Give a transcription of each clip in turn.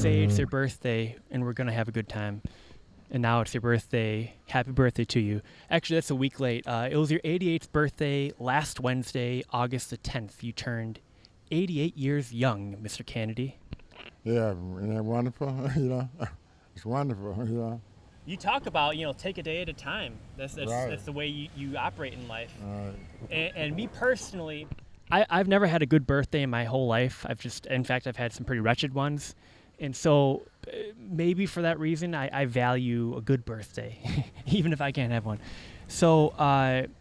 say it's your birthday and we're going to have a good time. And now it's your birthday. Happy birthday to you. Actually, that's a week late. It was your 88th birthday last Wednesday, August the 10th. You turned 88 years young, Mr. Canady. Yeah, isn't that wonderful? It's wonderful, You talk about, take a day at a time. That's Right. the way you operate in life. Right. And me personally, I've never had a good birthday in my whole life. In fact, I've had some pretty wretched ones. And so maybe for that reason, I value a good birthday, even if I can't have one. So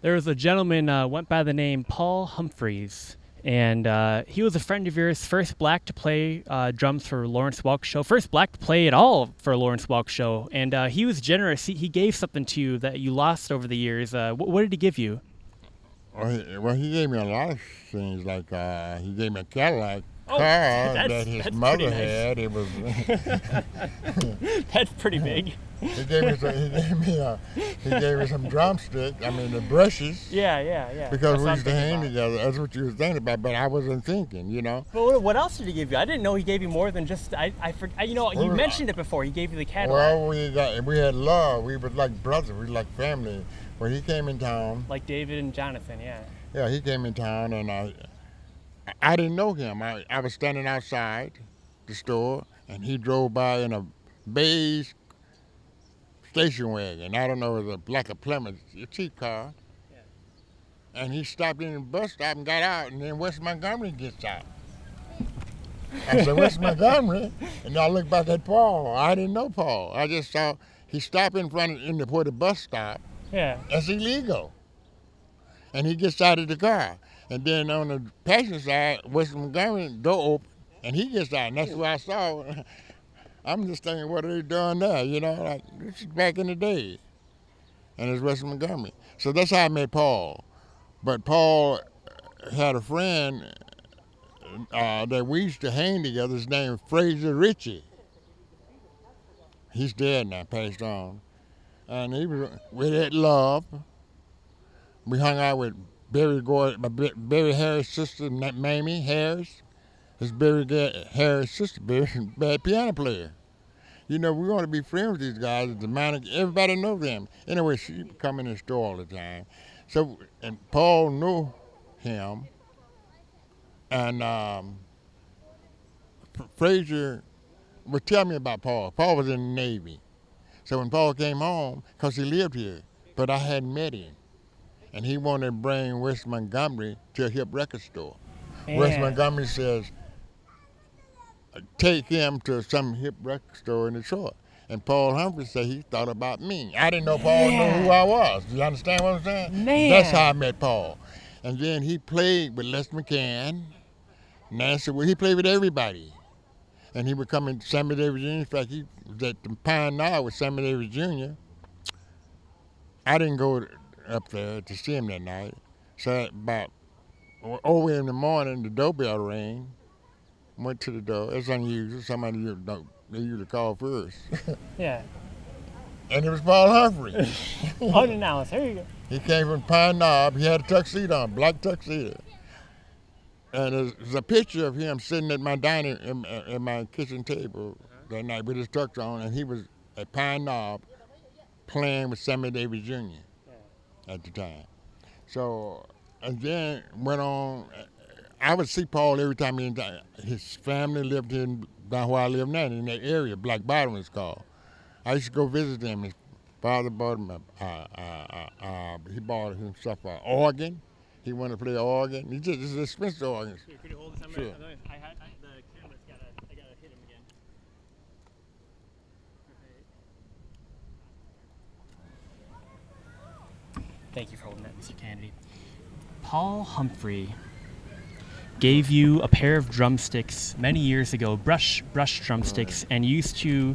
there was a gentleman went by the name Paul Humphreys, and he was a friend of yours, first black to play drums for Lawrence Welk show, first black to play at all for Lawrence Welk show. And he was generous. He gave something to you that you lost over the years. What did he give you? Well, he gave me a lot of things, like he gave me a Cadillac car that his that's mother pretty nice. had. It was. That's pretty big. He gave me some drumsticks. I mean the brushes. Yeah. Because That's we what used to I'm hang thinking about. together. That's what you was thinking about, but I wasn't thinking, But what else did he give you? I didn't know he gave you more than just. You mentioned it before. He gave you the Cadillac. Well, we had love. We was like brothers. We like family. When he came in town. Like David and Jonathan, yeah. Yeah, he came in town, and I didn't know him. I was standing outside the store, and he drove by in a beige station wagon. I don't know, it was like a Plymouth, a cheap car. Yeah. And he stopped in the bus stop and got out, and then West Montgomery gets out. I said, West Montgomery? And I looked back at Paul. I didn't know Paul. I just saw he stopped in front of where the bus stopped. Yeah. That's illegal. And he gets out of the car. And then on the passenger side, West Montgomery door open, and he gets out. And that's what I saw. I'm just thinking, what are they doing there? Like, this is back in the day. And it's West Montgomery. So that's how I met Paul. But Paul had a friend that we used to hang together. His name was Fraser Ritchie. He's dead now, passed on. And we had love. We hung out with Barry Harris' sister, Mamie Harris. His Barry Harris' sister, bad piano player. We want to be friends with these guys. Everybody knows them. Anyway, she would come in the store all the time. So, and Paul knew him. And Fraser would tell me about Paul. Paul was in the Navy. So when Paul came home, because he lived here, but I hadn't met him. And he wanted to bring West Montgomery to a hip record store. Yeah. West Montgomery says, take him to some hip record store in Detroit. And Paul Humphrey said he thought about me. I didn't know Paul knew who I was. Do you understand what I'm saying? Man. That's how I met Paul. And then he played with Les McCann, Nancy, he played with everybody. And he would come in Sammy Davis Jr. In fact, he was at the Pine Knob with Sammy Davis Jr. I didn't go up there to see him that night. So about over in the morning, the doorbell rang. Went to the door. It's unusual. Somebody they usually call first. Yeah. And it was Paul Humphrey. Unannounced. Here you go. He came from Pine Knob. He had a tuxedo on, black tuxedo. And there's a picture of him sitting at my dining, at my kitchen table that night with his tux on, and he was at Pine Knob playing with Sammy Davis Jr. At the time. So, and then went on. I would see Paul every time his family lived down where I live now, in that area, Black Bottom it's called. I used to go visit them. His father bought him he bought himself an organ. He wanted to play organ. It's an expensive organ. Here, could you hold this? Sure. The camera's I gotta hit him again. Thank you for holding that, Mr. Canady. Paul Humphrey gave you a pair of drumsticks many years ago, brush drumsticks, and you used to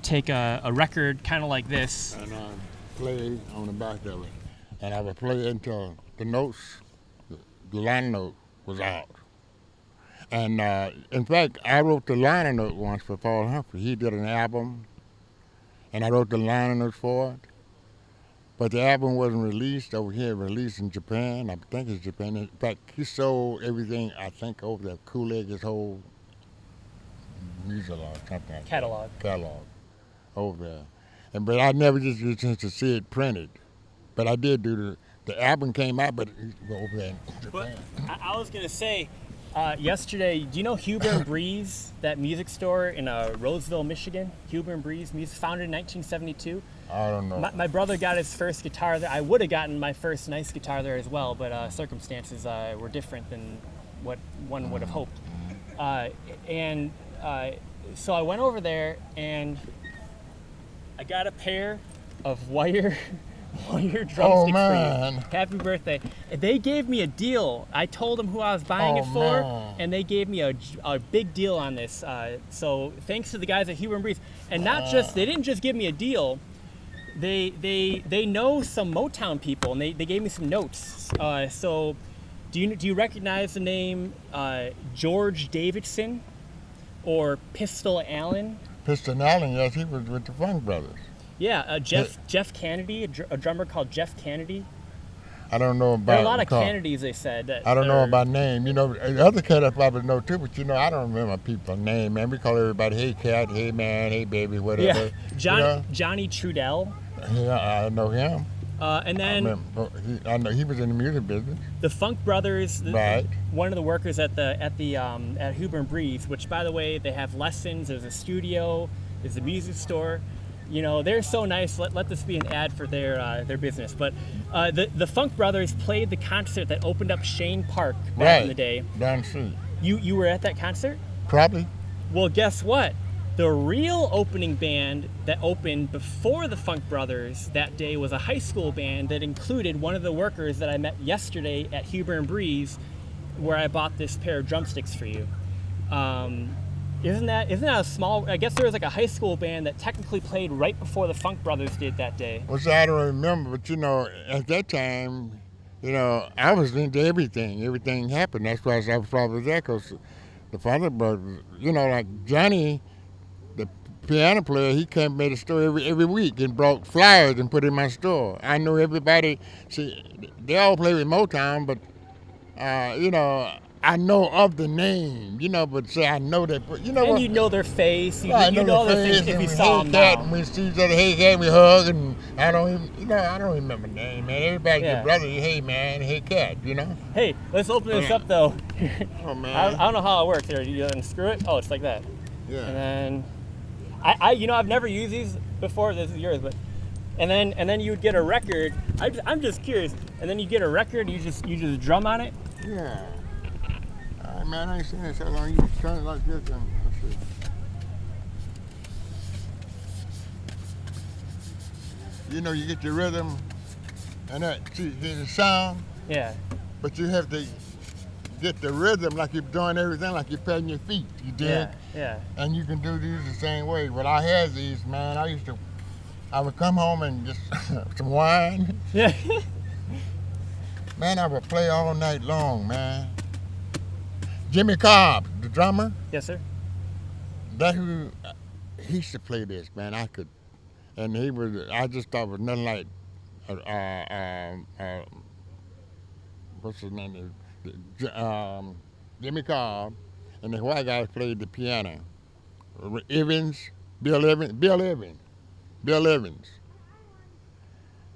take a record kind of like this. And I played on the back of it. And I would play until the notes, the line note was out. And in fact, I wrote the liner note once for Paul Humphrey. He did an album, and I wrote the liner notes for it. But the album wasn't released over here, released in Japan. I think it's Japan. In fact, he sold everything, I think, over there. Kool-Aid, his whole music or something like Catalog. that. Catalog. Over there. But I never just get a chance to see it printed. But I did do the album came out, but it was over there in Japan. But I was gonna say, yesterday, do you know Huber and Breese, that music store in Roseville, Michigan? Huber and Breese, music founded in 1972. I don't know. My brother got his first guitar there. I would have gotten my first nice guitar there as well, but circumstances were different than what one would have hoped. So I went over there and I got a pair of wire drumsticks for you. Happy birthday. They gave me a deal. I told them who I was buying it for, and they gave me a big deal on this. So thanks to the guys at Huber and Breeze. And they didn't just give me a deal. They know some Motown people, and they gave me some notes. So do you recognize the name George Davidson or Pistol Allen? Pistol Allen, yes, he was with the Funk Brothers. Yeah, Jeff Canady, a drummer called Jeff Canady. I don't know about. There are a lot of Kennedys, they said. I don't know about name. You know, the other cat I probably know too, but you know, I don't remember people's name, man. We call everybody, hey cat, hey man, hey baby, whatever. Yeah, Johnny Trudell. Yeah, I know him. And then I know he was in the music business. The Funk Brothers, right? One of the workers at Huber and Breeze, which by the way, they have lessons. There's a studio. There's a music store. You know, they're so nice. Let this be an ad for their business. But the Funk Brothers played the concert that opened up Shane Park back in the day. Down the street. You were at that concert? Probably. Well, guess what? The real opening band that opened before the Funk Brothers that day was a high school band that included one of the workers that I met yesterday at Huber and Breeze, where I bought this pair of drumsticks for you. Isn't that a small? I guess there was like a high school band that technically played right before the Funk Brothers did that day. Well, so I don't remember, but you know, at that time, you know, I was into everything. Everything happened. That's why I was probably there, because the Father Brothers, you know, like Johnny, the piano player, he came and made a store every week and brought flyers and put in my store. I know everybody. See, they all play with Motown, but you know, I know of the name, you know, but say I know that, you know. And you know their face, you know their face, face if you saw them now. now. We see each other, hey cat, we hug, and I don't even, you know, I don't remember the name, man. Everybody's your brother, hey man, hey cat, you know. Hey, let's open this up though. Oh man. I don't know how it works. Here, you unscrew it. Oh, it's like that. Yeah. And then, I've never used these before. This is yours, but. And then you would get a record. I'm just curious. And then you get a record. You just drum on it. Yeah. Man, I ain't seen this. How long you turn it like this? And let's see. You know, you get your rhythm, and that hear the sound. Yeah. But you have to get the rhythm like you're doing everything, like you're patting your feet. You dig? Yeah. Yeah. And you can do these the same way. When I had these, man, I would come home and just some wine. Yeah. Man, I would play all night long, man. Jimmy Cobb, the drummer. Yes, sir. He used to play this, man. I just thought it was nothing like, what's his name? Jimmy Cobb, and the white guy played the piano. Bill Evans.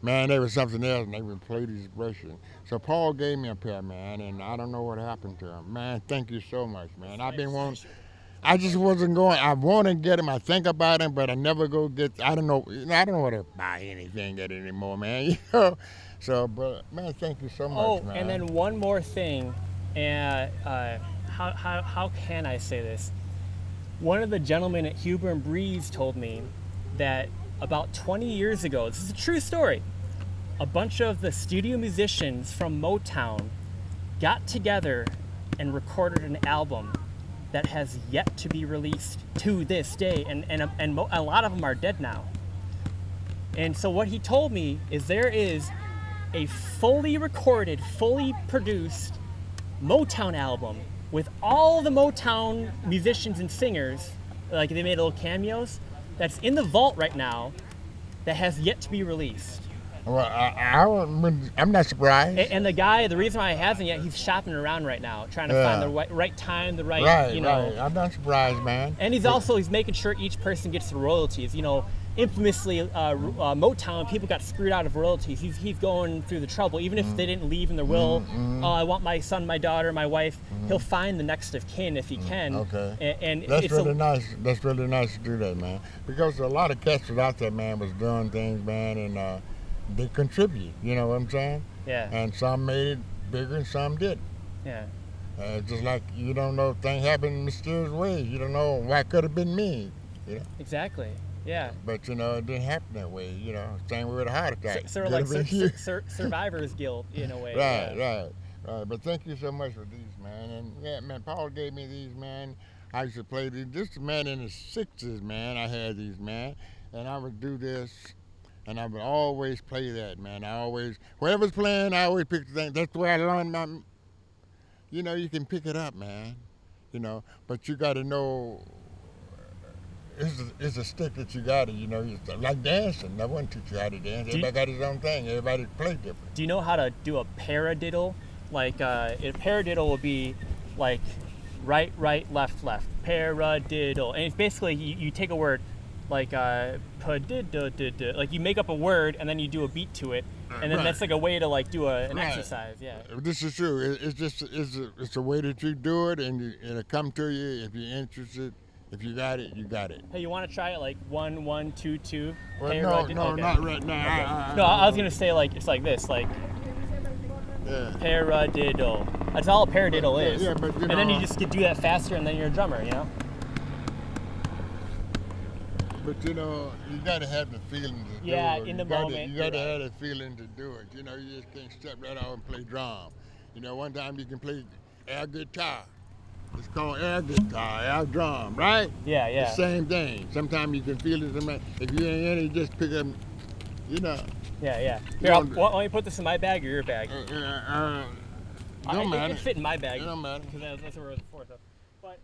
Man, there was something else, and they would play these brushes. So Paul gave me a pair, man, and I don't know what happened to him. Man, thank you so much, man. I just wasn't going. I want to get him. I think about him, but I never go get. I don't know. I don't want to buy anything anymore, man. You know. So, but man, thank you so much, man. And then one more thing, and how can I say this? One of the gentlemen at Huber and Breeze told me that about 20 years ago, this is a true story, a bunch of the studio musicians from Motown got together and recorded an album that has yet to be released to this day, and a lot of them are dead now. And so what he told me is there is a fully recorded, fully produced Motown album with all the Motown musicians and singers, like they made little cameos, that's in the vault right now that has yet to be released. Well, I'm not surprised. And the guy, the reason why he hasn't yet, he's shopping around right now, trying to find the right time, the right, you know. Right. I'm not surprised, man. And he's making sure each person gets the royalties. You know, infamously, Motown, people got screwed out of royalties. He's going through the trouble, even if they didn't leave in the will. Oh, I want my son, my daughter, my wife. He'll find the next of kin if he can. Okay. And that's really nice. That's really nice to do that, man. Because a lot of cats was out there, man, was doing things, man, and they contribute. You know what I'm saying? Yeah. And some made it bigger, and some didn't. Yeah. Just like you don't know, things happen in mysterious ways. You don't know why it could have been me. You know? Exactly. Yeah. But you know, it didn't happen that way. You know, same way with a heart attack. Sort of like survivor's guilt in a way. Right. But thank you so much for these, man. And yeah, man, Paul gave me these, man. I used to play these. This man in the 60s, man. I had these, man, and I would do this. And I would always play that, man. Whoever's playing, I always pick the thing. That's the way I learned my, you know, you can pick it up, man. You know, but you got to know, it's a stick that you got to, you know, like dancing. I wouldn't teach you how to dance. Everybody got his own thing. Everybody play different. Do you know how to do a paradiddle? Like, a paradiddle will be like right, left. Paradiddle. And it's basically, you take a word, like like you make up a word and then you do a beat to it, and then that's like a way to like do an exercise. Yeah. This is true. It's a way that you do it, and it'll come to you if you're interested. If you got it, you got it. Hey, you want to try it like 1, 1, 2, 2? Well, no, not right now. Okay. No, I was gonna say like it's like this, like. Yeah. Paradiddle. That's all a paradiddle is. Yeah, but and then you just do that faster, and then you're a drummer, you know. But you know, you gotta have the feeling to do it. Yeah, in the moment. You gotta have the feeling to do it. You know, you just can't step right out and play drum. You know, one time you can play air guitar. It's called air guitar, air drum, right? Yeah. The same thing. Sometimes you can feel it. If you ain't in it, just pick up, you know. Yeah. Here, why don't you put this in my bag or your bag? Don't matter. It fit in my bag. It don't matter. Because that's what it was before. So. But,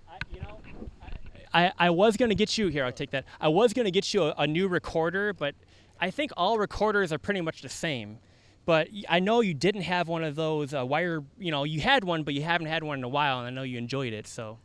I was going to get you, here, I'll take that. I was going to get you a new recorder, but I think all recorders are pretty much the same. But I know you didn't have one of those wire, you know, you had one, but you haven't had one in a while, and I know you enjoyed it, so.